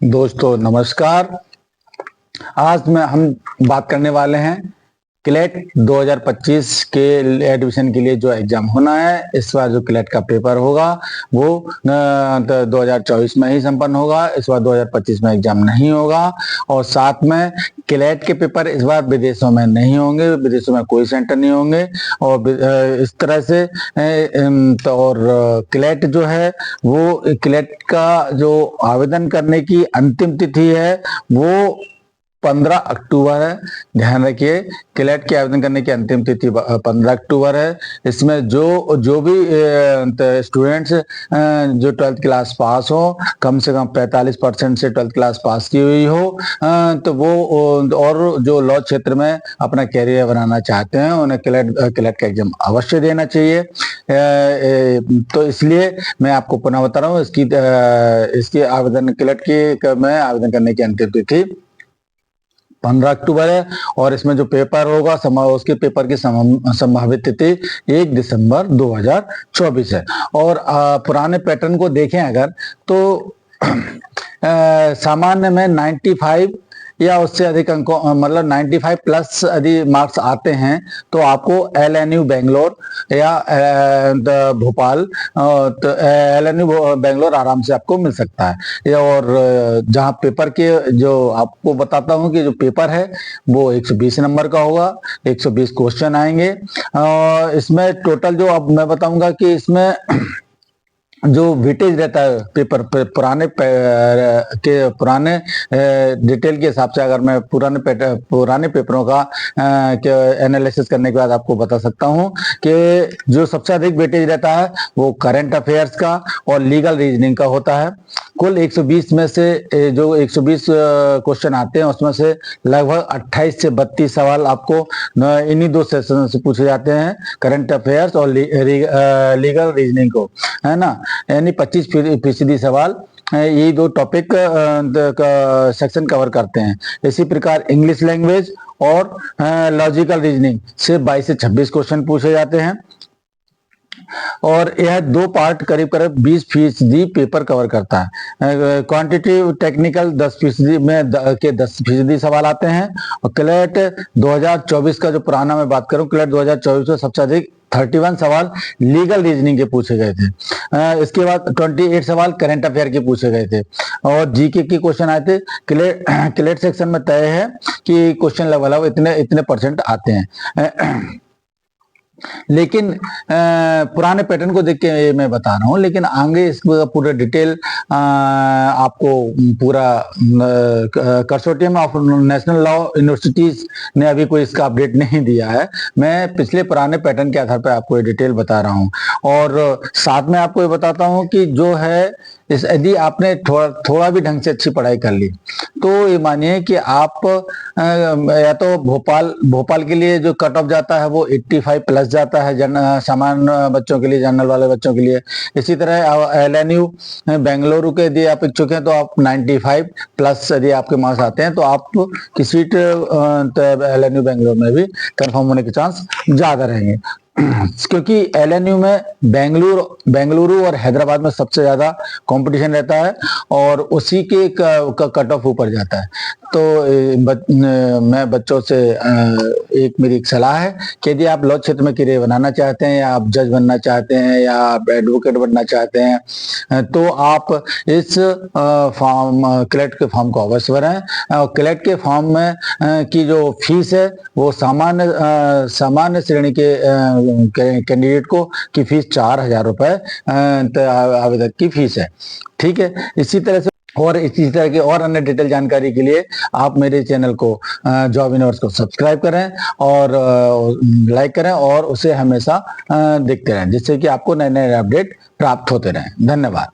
दोस्तों नमस्कार। आज में हम बात करने वाले हैं क्लेट 2025 के एडमिशन के लिए जो एग्जाम होना है। इस बार जो क्लेट का पेपर होगा वो 2024 में ही संपन्न होगा। इस बार 2025 में एग्जाम नहीं होगा। और साथ में क्लेट के पेपर इस बार विदेशों में नहीं होंगे, विदेशों में कोई सेंटर नहीं होंगे। और इस तरह से और क्लेट जो है वो क्लेट का जो आवेदन करने की अंतिम तिथि है वो 15 अक्टूबर है। ध्यान रखिए, क्लेट के आवेदन करने की अंतिम तिथि 15 अक्टूबर है। इसमें जो भी स्टूडेंट्स जो 12th क्लास पास हो, कम से कम 45% से 12th क्लास पास की हुई हो, तो वो और जो लॉ क्षेत्र में अपना कैरियर बनाना चाहते हैं उन्हें क्लेट का एग्जाम अवश्य देना चाहिए। तो इसलिए मैं आपको पुनः बता रहा हूँ, इसकी आवेदन क्लेट की में आवेदन करने की अंतिम तिथि 15 अक्टूबर है। और इसमें जो पेपर होगा उसके पेपर की संभावित तिथि 1 दिसंबर 2024 है। और पुराने पैटर्न को देखें अगर तो सामान्य में 95 या उससे अधिक अंकों मतलब 95 प्लस यदि मार्क्स आते हैं तो आपको LNU बेंगलोर या भोपाल, तो LNU बेंगलोर आराम से आपको मिल सकता है। और जहां पेपर के जो आपको बताता हूं कि जो पेपर है वो 120 नंबर का होगा, 120 क्वेश्चन आएंगे। इसमें टोटल जो अब मैं बताऊंगा कि इसमें जो वेटेज रहता है पेपर पुराने डिटेल के हिसाब से, अगर मैं पुराने पेपरों का एनालिसिस करने के बाद आपको बता सकता हूं कि जो सबसे अधिक वेटेज रहता है वो करंट अफेयर्स का और लीगल रीजनिंग का होता है। कुल 120 में से जो 120 क्वेश्चन आते हैं उसमें से लगभग 28 से 32 सवाल आपको इन्हीं दो सेशन से पूछे जाते हैं, करंट अफेयर्स और लीगल रीजनिंग को, है ना। यानी 25% सवाल यही दो टॉपिक सेक्शन कवर करते हैं। इसी प्रकार इंग्लिश लैंग्वेज और लॉजिकल रीजनिंग से 22 से 26 क्वेश्चन पूछे जाते हैं। और यह दो पार्ट करीब करीब 20% पेपर कवर करता है। क्वांटिटेटिव टेक्निकल 10% में के 10% सवाल आते हैं। और क्लेट 2024 का जो पुराना मैं बात करूं, क्लेट 2024 में सबसे अधिक 31 सवाल लीगल रीजनिंग के पूछे गए थे। इसके बाद 28 सवाल करंट अफेयर के पूछे गए थे और जीके के क्वेश्चन आए थे। क्लेट सेक्शन में तय है कि क्वेश्चन लगभग इतने परसेंट आते हैं। लेकिन पुराने पैटर्न को देख के मैं बता रहा हूँ, लेकिन आगे इसका पूरा डिटेल आपको पूरा consortium of national law universities ने अभी कोई इसका अपडेट नहीं दिया है। मैं पिछले पुराने पैटर्न के आधार पर आपको ये डिटेल बता रहा हूँ। और साथ में आपको ये बताता हूँ कि जो है यदि आपने थोड़ा भी ढंग से अच्छी पढ़ाई कर ली तो ये मानिए कि आप या तो भोपाल के लिए जो कट ऑफ जाता है वो 85 प्लस जाता है सामान्य बच्चों के लिए, जनरल वाले बच्चों के लिए। इसी तरह LNU बेंगलुरु के यदि आप इच्छुक हैं तो आप 95 प्लस यदि आपके मार्क्स आते हैं तो आप की सीट LNU बेंगलुरु में भी कंफर्म होने के चांस ज्यादा रहेंगे। क्योंकि LNU में बेंगलुरु और हैदराबाद में सबसे ज्यादा कंपटीशन रहता है और उसी के कट ऑफ ऊपर जाता है। तो मैं बच्चों से मेरी एक सलाह है कि यदि आप लॉ क्षेत्र में करियर बनाना चाहते हैं या आप जज बनना चाहते हैं या आप एडवोकेट बनना चाहते हैं तो आप इस क्लेट के फॉर्म को अवश्य भरें। और क्लेट के फॉर्म में की जो फीस है वो सामान्य श्रेणी के कैंडिडेट को की फीस 4000 रुपए आवेदक की फीस है। ठीक है। इसी तरह से और इसी तरह की और अन्य डिटेल जानकारी के लिए आप मेरे चैनल को जॉब यूनिवर्स को सब्सक्राइब करें और लाइक करें और उसे हमेशा देखते रहें, जिससे कि आपको नए नए अपडेट प्राप्त होते रहें। धन्यवाद।